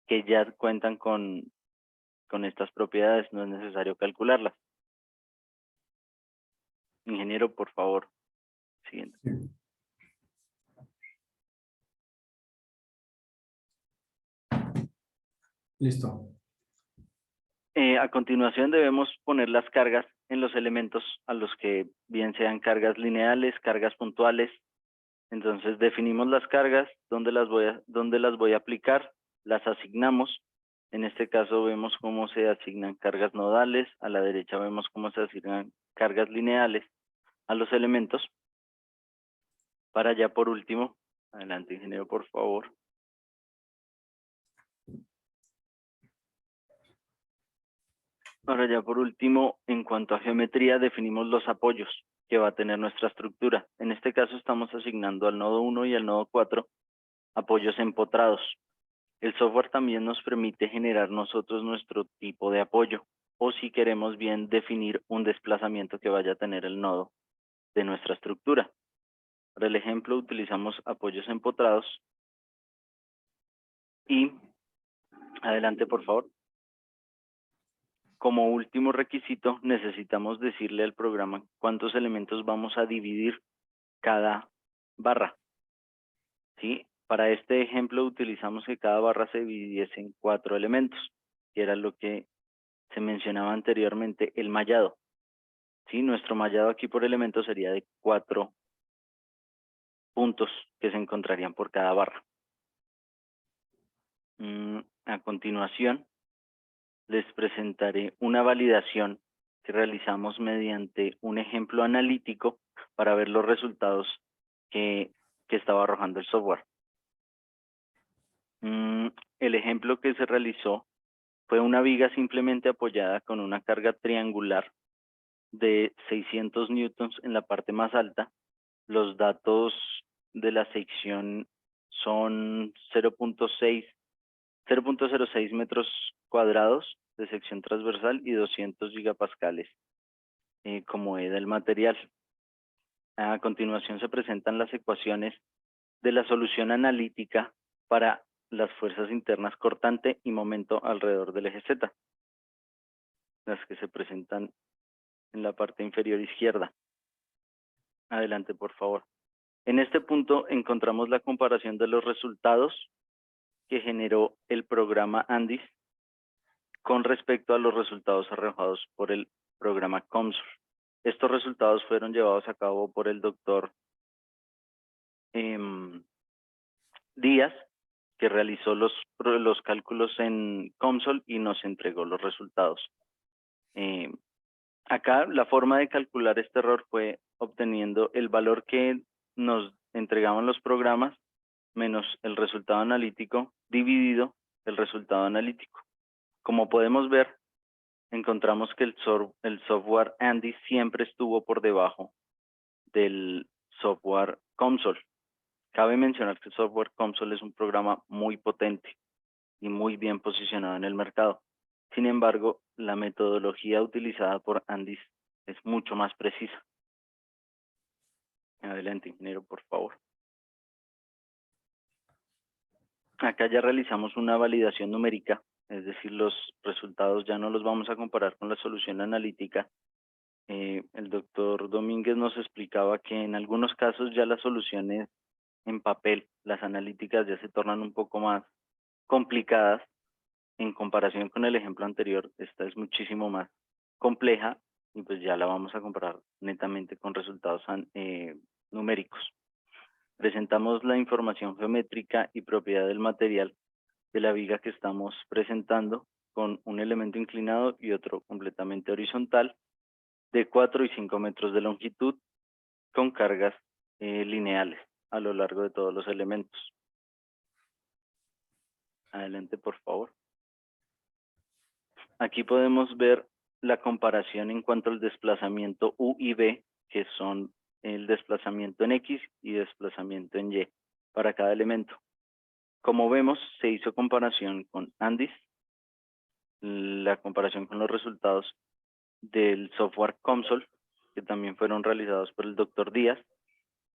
que ya cuentan con estas propiedades, no es necesario calcularlas. Ingeniero, por favor, siguiente. Sí. Listo. A continuación debemos poner las cargas en los elementos a los que bien sean cargas lineales, cargas puntuales. Entonces definimos las cargas, dónde las voy a aplicar, las asignamos. En este caso vemos cómo se asignan cargas nodales, a la derecha vemos cómo se asignan cargas lineales a los elementos. Para ya por último, adelante ingeniero por favor. Ahora ya por último, en cuanto a geometría, definimos los apoyos que va a tener nuestra estructura. En este caso estamos asignando al nodo 1 y al nodo 4 apoyos empotrados. El software también nos permite generar nosotros nuestro tipo de apoyo, o si queremos bien definir un desplazamiento que vaya a tener el nodo de nuestra estructura. Para el ejemplo utilizamos apoyos empotrados y, adelante por favor. Como último requisito, necesitamos decirle al programa cuántos elementos vamos a dividir cada barra. ¿Sí? Para este ejemplo utilizamos que cada barra se dividiese en 4 elementos, que era lo que se mencionaba anteriormente, el mallado. ¿Sí? Nuestro mallado aquí por elemento sería de 4 puntos que se encontrarían por cada barra. A continuación, les presentaré una validación que realizamos mediante un ejemplo analítico para ver los resultados que estaba arrojando el software. El ejemplo que se realizó fue una viga simplemente apoyada con una carga triangular de 600 newtons en la parte más alta. Los datos de la sección son 0.06 metros cuadrados de sección transversal y 200 gigapascales como E del material. A continuación se presentan las ecuaciones de la solución analítica para las fuerzas internas cortante y momento alrededor del eje Z, las que se presentan en la parte inferior izquierda. Adelante, por favor. En este punto encontramos la comparación de los resultados que generó el programa ANDIS con respecto a los resultados arrojados por el programa COMSOL. Estos resultados fueron llevados a cabo por el doctor Díaz, que realizó los cálculos en COMSOL y nos entregó los resultados. Acá la forma de calcular este error fue obteniendo el valor que nos entregaban los programas menos el resultado analítico dividido el resultado analítico. Como podemos ver, encontramos que el software ANDIS siempre estuvo por debajo del software COMSOL. Cabe mencionar que el software COMSOL es un programa muy potente y muy bien posicionado en el mercado. Sin embargo, la metodología utilizada por ANDIS es mucho más precisa. Adelante, ingeniero, por favor. Acá ya realizamos una validación numérica, es decir, los resultados ya no los vamos a comparar con la solución analítica. El doctor Domínguez nos explicaba que en algunos casos ya las soluciones en papel, las analíticas ya se tornan un poco más complicadas en comparación con el ejemplo anterior. Esta es muchísimo más compleja y pues ya la vamos a comparar netamente con resultados numéricos. Presentamos la información geométrica y propiedad del material de la viga que estamos presentando con un elemento inclinado y otro completamente horizontal de 4 y 5 metros de longitud con cargas lineales a lo largo de todos los elementos. Adelante, por favor. Aquí podemos ver la comparación en cuanto al desplazamiento U y V, que son el desplazamiento en X y desplazamiento en Y para cada elemento. Como vemos, se hizo comparación con ANDIS, la comparación con los resultados del software COMSOL, que también fueron realizados por el doctor Díaz,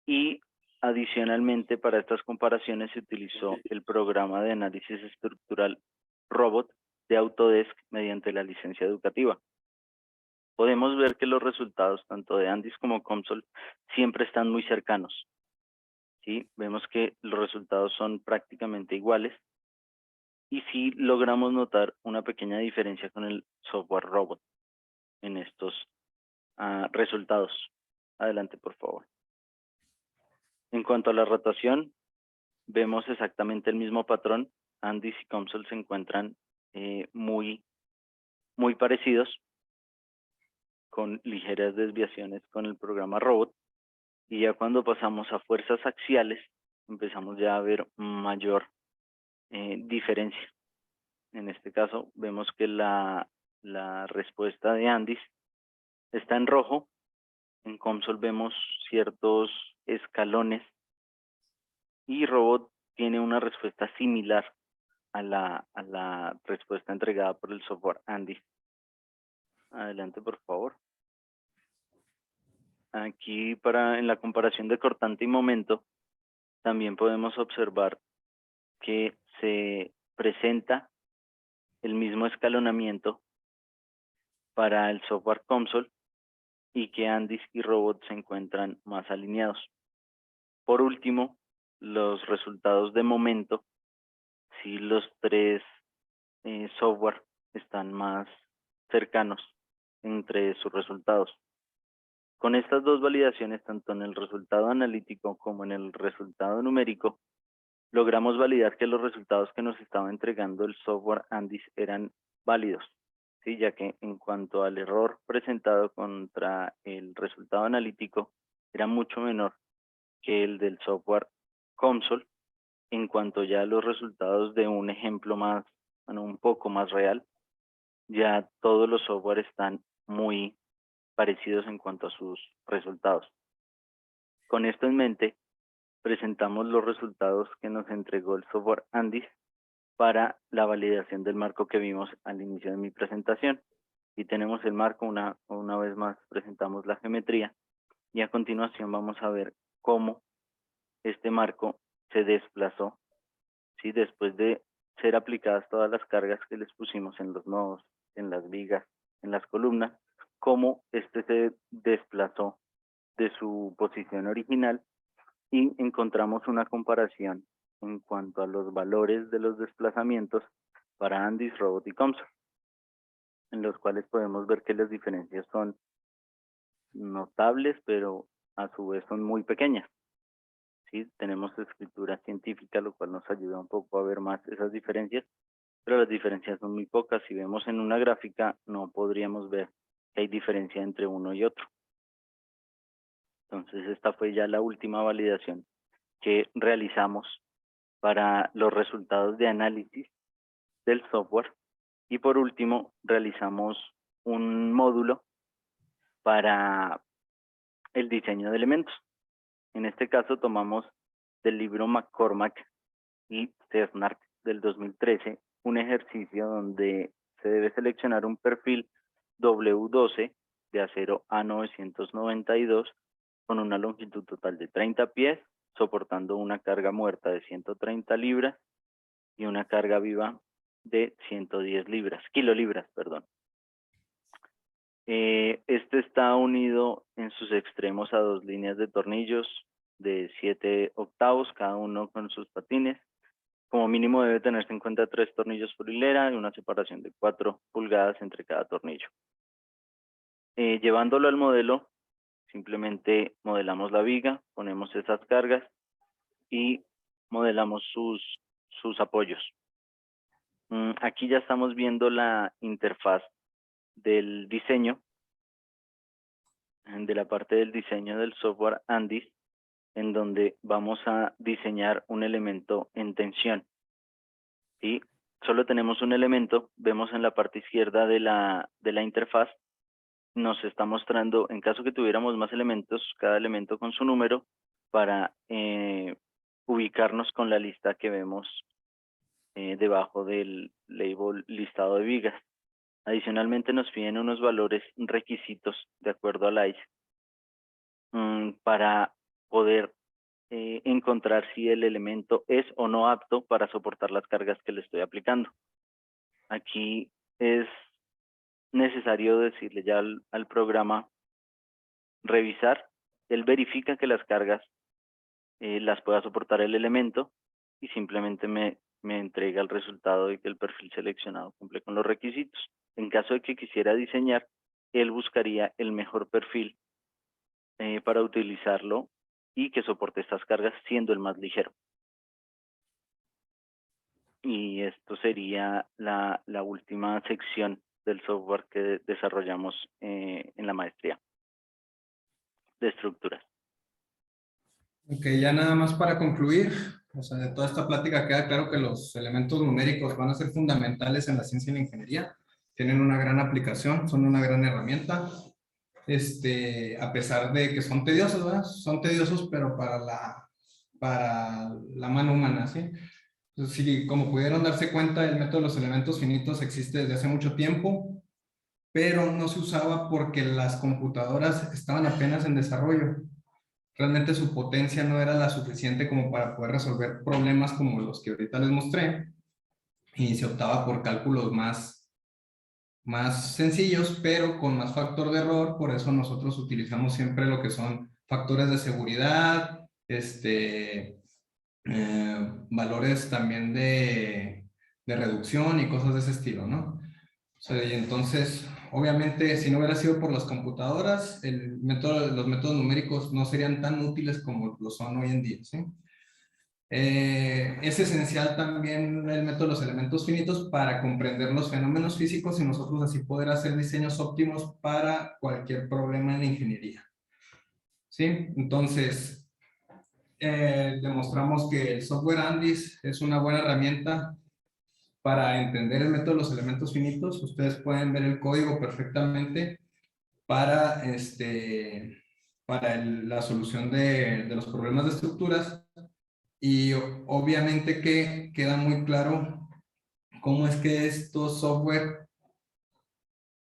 y adicionalmente para estas comparaciones se utilizó el programa de análisis estructural Robot de Autodesk mediante la licencia educativa. Podemos ver que los resultados tanto de ANDIS como COMSOL siempre están muy cercanos. ¿Sí? Vemos que los resultados son prácticamente iguales y sí logramos notar una pequeña diferencia con el software Robot en estos resultados. Adelante, por favor. En cuanto a la rotación, vemos exactamente el mismo patrón. ANDIS y COMSOL se encuentran muy parecidos, con ligeras desviaciones con el programa Robot. Y ya cuando pasamos a fuerzas axiales, empezamos ya a ver mayor diferencia. En este caso, vemos que la respuesta de ANDIS está en rojo. En COMSOL vemos ciertos escalones y Robot tiene una respuesta similar a la respuesta entregada por el software ANDIS. Adelante, por favor. Aquí en la comparación de cortante y momento, también podemos observar que se presenta el mismo escalonamiento para el software COMSOL y que ANDIS y Robot se encuentran más alineados. Por último, los resultados de momento, si los tres software están más cercanos entre sus resultados. Con estas dos validaciones, tanto en el resultado analítico como en el resultado numérico, logramos validar que los resultados que nos estaba entregando el software ANDIS eran válidos, ¿sí? Ya que en cuanto al error presentado contra el resultado analítico, era mucho menor que el del software COMSOL. En cuanto ya a los resultados de un ejemplo más, un poco más real, ya todos los software están muy parecidos en cuanto a sus resultados. Con esto en mente, presentamos los resultados que nos entregó el software ANDIS para la validación del marco que vimos al inicio de mi presentación. Y tenemos el marco, una vez más presentamos la geometría y a continuación vamos a ver cómo este marco se desplazó, ¿sí? Después de ser aplicadas todas las cargas que les pusimos en los nodos, en las vigas, en las columnas, cómo este se desplazó de su posición original y encontramos una comparación en cuanto a los valores de los desplazamientos para Andis, Robot y COMSOL, en los cuales podemos ver que las diferencias son notables, pero a su vez son muy pequeñas. ¿Sí? Tenemos escritura científica, lo cual nos ayuda un poco a ver más esas diferencias, pero las diferencias son muy pocas. Si vemos en una gráfica, no podríamos ver que hay diferencia entre uno y otro. Entonces, esta fue ya la última validación que realizamos para los resultados de análisis del software. Y por último, realizamos un módulo para el diseño de elementos. En este caso, tomamos del libro McCormack y Cernart del 2013 un ejercicio donde se debe seleccionar un perfil W12 de acero A992 con una longitud total de 30 pies, soportando una carga muerta de 130 libras y una carga viva de 110 kilolibras, perdón. Este está unido en sus extremos a 2 líneas de tornillos de 7 octavos, cada uno con sus patines. Como mínimo debe tenerse en cuenta 3 tornillos por hilera y una separación de 4 pulgadas entre cada tornillo. Llevándolo al modelo, simplemente modelamos la viga, ponemos esas cargas y modelamos sus apoyos. Aquí ya estamos viendo la interfaz del diseño, de la parte del diseño del software Andis, en donde vamos a diseñar un elemento en tensión. ¿Sí? Solo tenemos un elemento, vemos en la parte izquierda de la interfaz, nos está mostrando, en caso que tuviéramos más elementos, cada elemento con su número, para ubicarnos con la lista que vemos debajo del label listado de vigas. Adicionalmente nos piden unos valores requisitos de acuerdo al ICE para poder encontrar si el elemento es o no apto para soportar las cargas que le estoy aplicando. Aquí es necesario decirle ya al programa revisar. Él verifica que las cargas las pueda soportar el elemento y simplemente me entrega el resultado de que el perfil seleccionado cumple con los requisitos. En caso de que quisiera diseñar, él buscaría el mejor perfil para utilizarlo y que soporte estas cargas siendo el más ligero. Y esto sería la última sección del software que desarrollamos en la maestría de estructuras. Ok, ya nada más para concluir, o sea, de toda esta plática queda claro que los elementos numéricos van a ser fundamentales en la ciencia y la ingeniería. Tienen una gran aplicación, son una gran herramienta. A pesar de que son tediosos, ¿verdad? Son tediosos, pero para la mano humana, ¿sí? Entonces, sí, como pudieron darse cuenta, el método de los elementos finitos existe desde hace mucho tiempo, pero no se usaba porque las computadoras estaban apenas en desarrollo. Realmente su potencia no era la suficiente como para poder resolver problemas como los que ahorita les mostré, y se optaba por cálculos más sencillos, pero con más factor de error. Por eso nosotros utilizamos siempre lo que son factores de seguridad, valores también de reducción y cosas de ese estilo, ¿no? O sea, y entonces, obviamente, si no hubiera sido por las computadoras, los métodos numéricos no serían tan útiles como lo son hoy en día, ¿sí? Es esencial también el método de los elementos finitos para comprender los fenómenos físicos y nosotros así poder hacer diseños óptimos para cualquier problema en la ingeniería. ¿Sí? Entonces, demostramos que el software Andis es una buena herramienta para entender el método de los elementos finitos. Ustedes pueden ver el código perfectamente para, la solución de los problemas de estructuras. Y obviamente que queda muy claro cómo es que estos software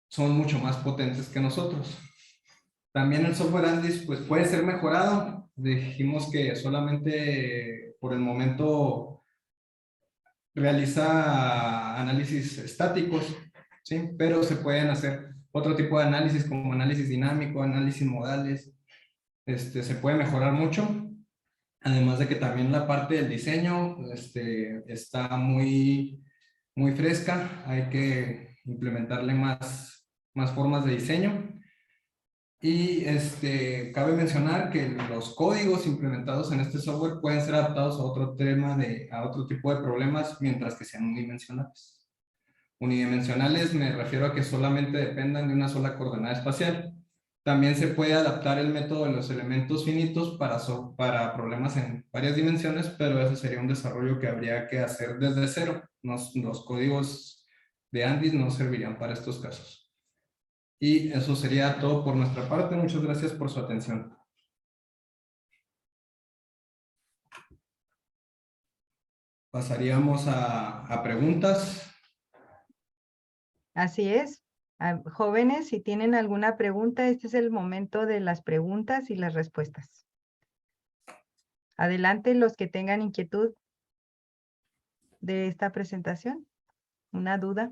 son mucho más potentes que nosotros. También el software Andis pues puede ser mejorado. Dijimos que solamente por el momento realiza análisis estáticos, ¿sí? Pero se pueden hacer otro tipo de análisis como análisis dinámico, análisis modales. Se puede mejorar mucho. Además de que también la parte del diseño está muy fresca, hay que implementarle más formas de diseño. Y cabe mencionar que los códigos implementados en este software pueden ser adaptados a otro a otro tipo de problemas mientras que sean unidimensionales. Unidimensionales me refiero a que solamente dependan de una sola coordenada espacial. También se puede adaptar el método de los elementos finitos para problemas en varias dimensiones, pero ese sería un desarrollo que habría que hacer desde cero. Los códigos de Andis no servirían para estos casos. Y eso sería todo por nuestra parte. Muchas gracias por su atención. Pasaríamos a preguntas. Así es. Jóvenes, si tienen alguna pregunta, este es el momento de las preguntas y las respuestas. Adelante los que tengan inquietud de esta presentación. ¿Una duda?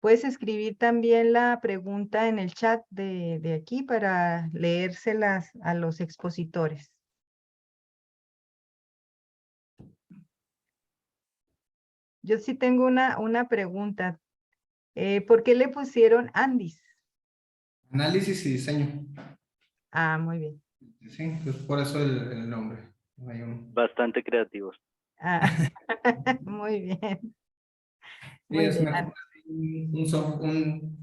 Puedes escribir también la pregunta en el chat de aquí para leérselas a los expositores. Yo sí tengo una pregunta. ¿Por qué le pusieron Andis? Análisis y diseño. Ah, muy bien. Sí, pues por eso el nombre. Hay Bastante creativos. Ah, muy bien. Sí, Muy es bien. mejor.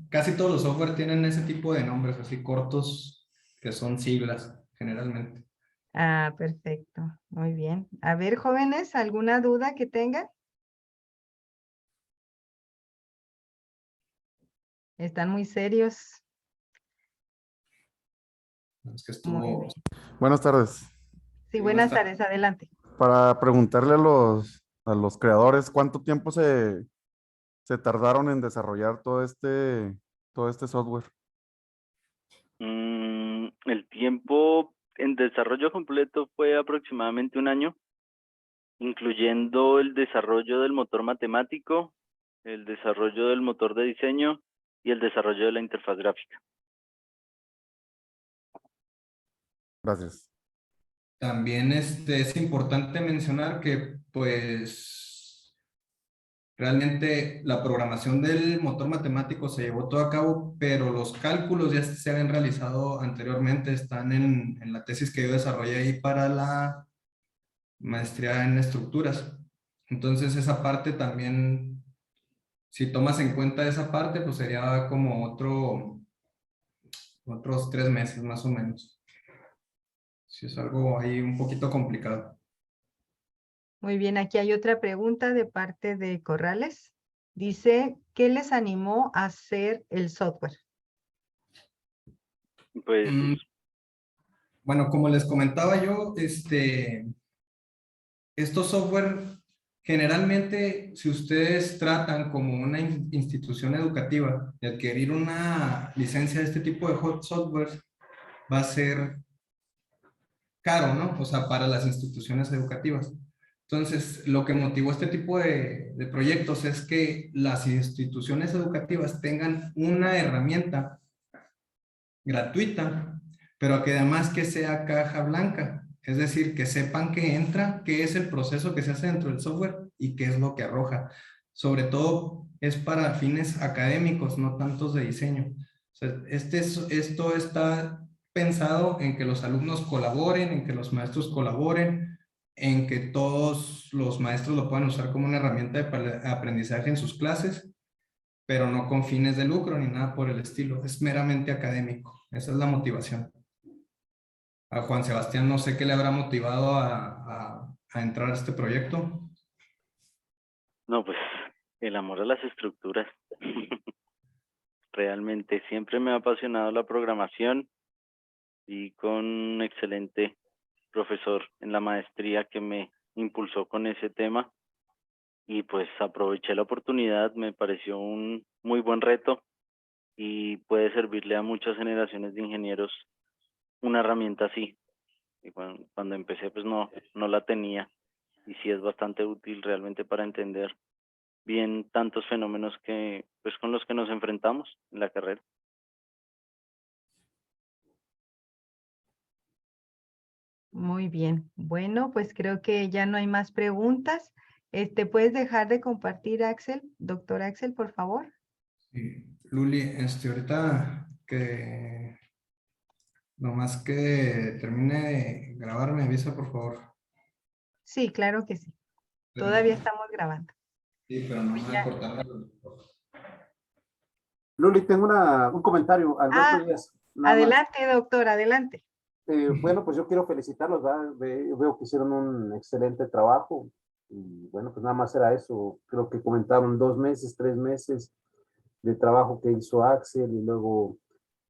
Casi todos los software tienen ese tipo de nombres así cortos que son siglas generalmente. Ah, perfecto. Muy bien. A ver, jóvenes, ¿alguna duda que tengan? Están muy serios. Es que Muy estuvo. bien. Buenas tardes. Sí, Sí, buenas buenas tardes. tardes. Adelante. Para preguntarle a los creadores, ¿cuánto tiempo se tardaron en desarrollar todo este software? El tiempo en desarrollo completo fue aproximadamente 1 año, incluyendo el desarrollo del motor matemático, el desarrollo del motor de diseño y el desarrollo de la interfaz gráfica. Gracias. También es importante mencionar que pues realmente la programación del motor matemático se llevó todo a cabo, pero los cálculos ya se habían realizado anteriormente, están en la tesis que yo desarrollé ahí para la maestría en estructuras. Entonces esa parte también, si tomas en cuenta esa parte, pues sería como otros 3 meses más o menos. Si es algo ahí un poquito complicado. Muy bien, aquí hay otra pregunta de parte de Corrales. Dice, ¿qué les animó a hacer el software? Pues Bueno, como les comentaba yo, estos software generalmente, si ustedes tratan como una institución educativa de adquirir una licencia de este tipo de hot software, va a ser caro, ¿no? O sea, para las instituciones educativas. Entonces, lo que motivó este tipo de proyectos es que las instituciones educativas tengan una herramienta gratuita, pero que además que sea caja blanca, es decir, que sepan que entra, qué es el proceso que se hace dentro del software y qué es lo que arroja. Sobre todo es para fines académicos, no tantos de diseño. O sea, esto está pensado en que los alumnos colaboren, en que los maestros colaboren, en que todos los maestros lo puedan usar como una herramienta de aprendizaje en sus clases, pero no con fines de lucro ni nada por el estilo. Es meramente académico. Esa es la motivación. A Juan Sebastián no sé qué le habrá motivado a entrar a este proyecto. no, pues el amor a las estructuras. Realmente siempre me ha apasionado la programación y con un excelente profesor en la maestría que me impulsó con ese tema y pues aproveché la oportunidad, me pareció un muy buen reto y puede servirle a muchas generaciones de ingenieros una herramienta así. Y cuando empecé pues no la tenía y sí es bastante útil realmente para entender bien tantos fenómenos que pues con los que nos enfrentamos en la carrera. Muy bien. Bueno, pues creo que ya no hay más preguntas. ¿Puedes dejar de compartir, Axel? Doctor Axel, por favor. Sí. Luli, ahorita que nomás que termine de grabar, me avisa, por favor. Sí, claro que sí. Todavía estamos grabando. Sí, pero no me voy a Ya. cortar. Luli, tengo un comentario. Alberto Ah, Díaz, nada más. adelante, doctor, adelante. Bueno, pues yo quiero felicitarlos, ¿verdad? Veo que hicieron un excelente trabajo. Y bueno, pues nada más era eso. Creo que comentaron 2 meses, 3 meses de trabajo que hizo Axel y luego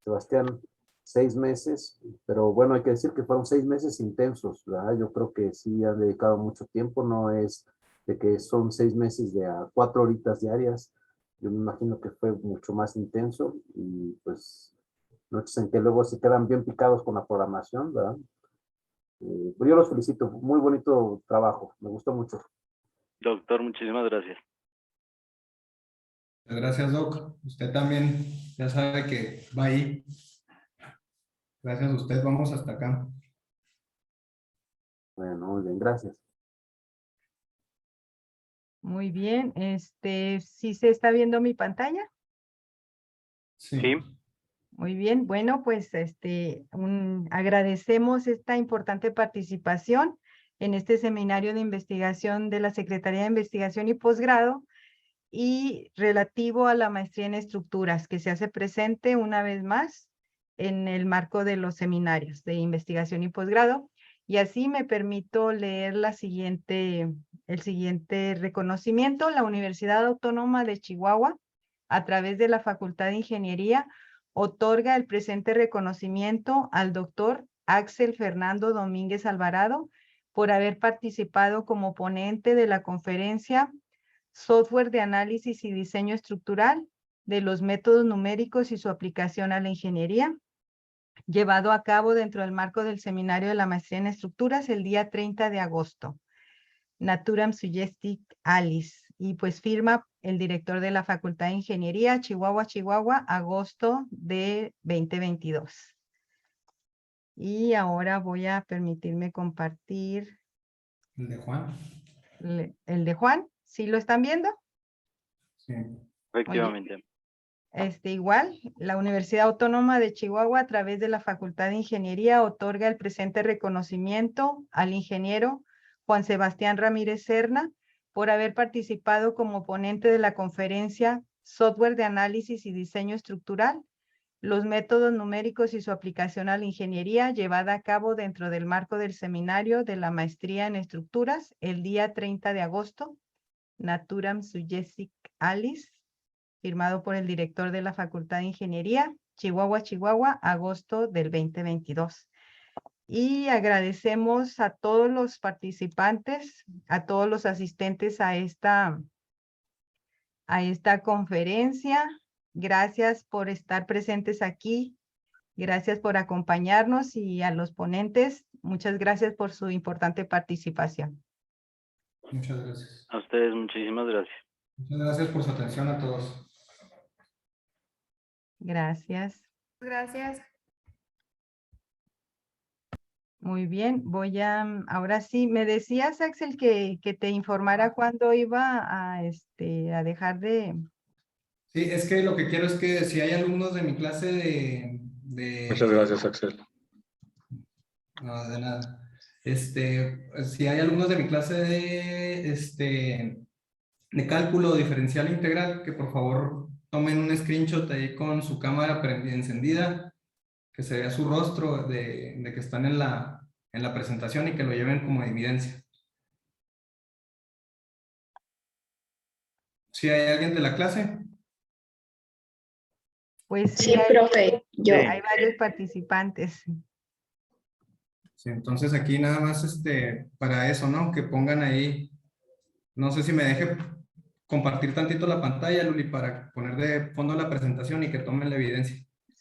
Sebastián, 6 meses. Pero bueno, hay que decir que fueron 6 meses intensos, ¿verdad? Yo creo que sí han dedicado mucho tiempo. No es de que son 6 meses de a 4 horitas diarias. Yo me imagino que fue mucho más intenso y pues noches en que luego se quedan bien picados con la programación, ¿verdad? Pero yo los felicito, muy bonito trabajo, me gustó mucho. Doctor, muchísimas gracias. Gracias, Doc. Usted también ya sabe que va ahí. Gracias a usted, vamos hasta acá. Bueno, muy bien, gracias. Muy bien. ¿Sí se está viendo mi pantalla? Sí. Sí. Muy bien. Bueno, pues agradecemos esta importante participación en este seminario de investigación de la Secretaría de Investigación y Posgrado y relativo a la maestría en estructuras que se hace presente una vez más en el marco de los seminarios de investigación y posgrado. Y así me permito leer el siguiente reconocimiento. La Universidad Autónoma de Chihuahua, a través de la Facultad de Ingeniería, otorga el presente reconocimiento al doctor Axel Fernando Domínguez Alvarado por haber participado como ponente de la conferencia Software de análisis y diseño estructural de los métodos numéricos y su aplicación a la ingeniería, llevado a cabo dentro del marco del seminario de la maestría en estructuras el día 30 de agosto. Naturam Suggestic Alice. Y pues firma el director de la Facultad de Ingeniería, Chihuahua, agosto de 2022. Y ahora voy a permitirme compartir ¿El de Juan? el de Juan. ¿Sí lo están viendo? Sí. Efectivamente. Igual, la Universidad Autónoma de Chihuahua, a través de la Facultad de Ingeniería, otorga el presente reconocimiento al ingeniero Juan Sebastián Ramírez Serna por haber participado como ponente de la conferencia Software de análisis y diseño estructural, los métodos numéricos y su aplicación a la ingeniería, llevada a cabo dentro del marco del seminario de la maestría en estructuras el día 30 de agosto, Naturam Suggestic Alice, firmado por el director de la Facultad de Ingeniería, Chihuahua, agosto del 2022. Y agradecemos a todos los participantes, a todos los asistentes a esta conferencia. Gracias por estar presentes aquí. Gracias por acompañarnos y a los ponentes, muchas gracias por su importante participación. Muchas gracias. A ustedes, muchísimas gracias. Muchas gracias por su atención a todos. Gracias. Gracias. Muy bien, ahora sí, me decías, Axel, que te informara cuándo iba a dejar de... Sí, es que lo que quiero es que si hay alumnos de mi clase Muchas gracias, Axel. No, de nada. Si hay alumnos de mi clase de cálculo diferencial integral, que por favor tomen un screenshot ahí con su cámara encendida, que se vea su rostro de que están en la presentación y que lo lleven como evidencia. ¿Si hay alguien de la clase? Pues Sí, profe, yo. hay varios participantes. Sí, entonces aquí nada más para eso, ¿no? Que pongan ahí, no sé si me deje compartir tantito la pantalla, Luli, para poner de fondo la presentación y que tomen la evidencia.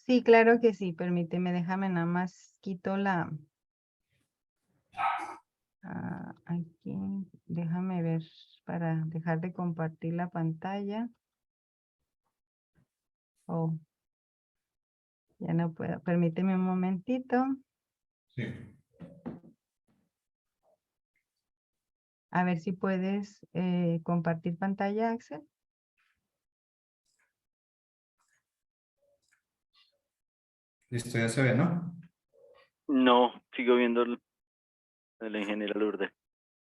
Sí, claro que sí, permíteme, déjame nada más quito aquí, déjame ver para dejar de compartir la pantalla. Oh, ya no puedo, permíteme un momentito. Sí. A ver si puedes compartir pantalla, Axel. Listo, ya se ve, ¿no? No, sigo viendo de la ingeniera Lourdes.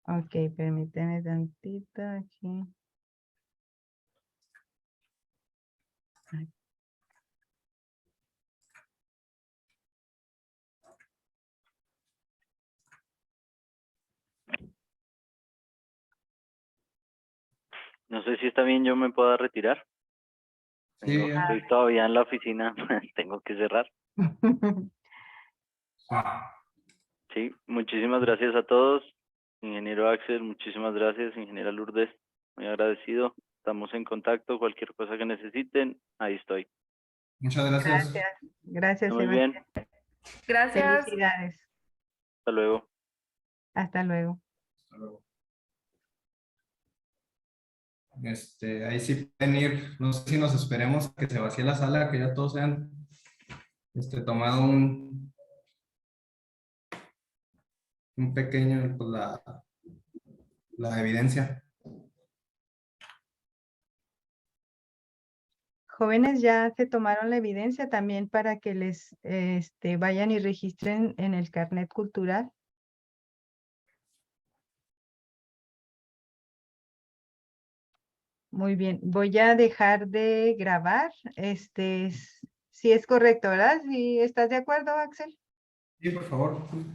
Ok, permíteme tantito aquí. No sé si está bien, yo me puedo retirar. Sí, Estoy todavía en la oficina, tengo que cerrar. Sí, muchísimas gracias a todos. Ingeniero Axel, muchísimas gracias. Ingeniera Lourdes, muy agradecido. Estamos en contacto, cualquier cosa que necesiten, ahí estoy. Muchas gracias. Gracias. Gracias, Muy Sebastián. bien, Gracias. Felicidades. hasta luego. Hasta luego. Hasta luego. Ahí sí pueden ir, no sé si nos esperemos a que se vacíe la sala, que ya todos sean tomado un pequeño, pues la evidencia. Jóvenes, ya se tomaron la evidencia también para que les vayan y registren en el carnet cultural. Muy bien, voy a dejar de grabar. Si es correcto, ¿verdad? ¿Sí estás de acuerdo, Axel? Sí, por favor.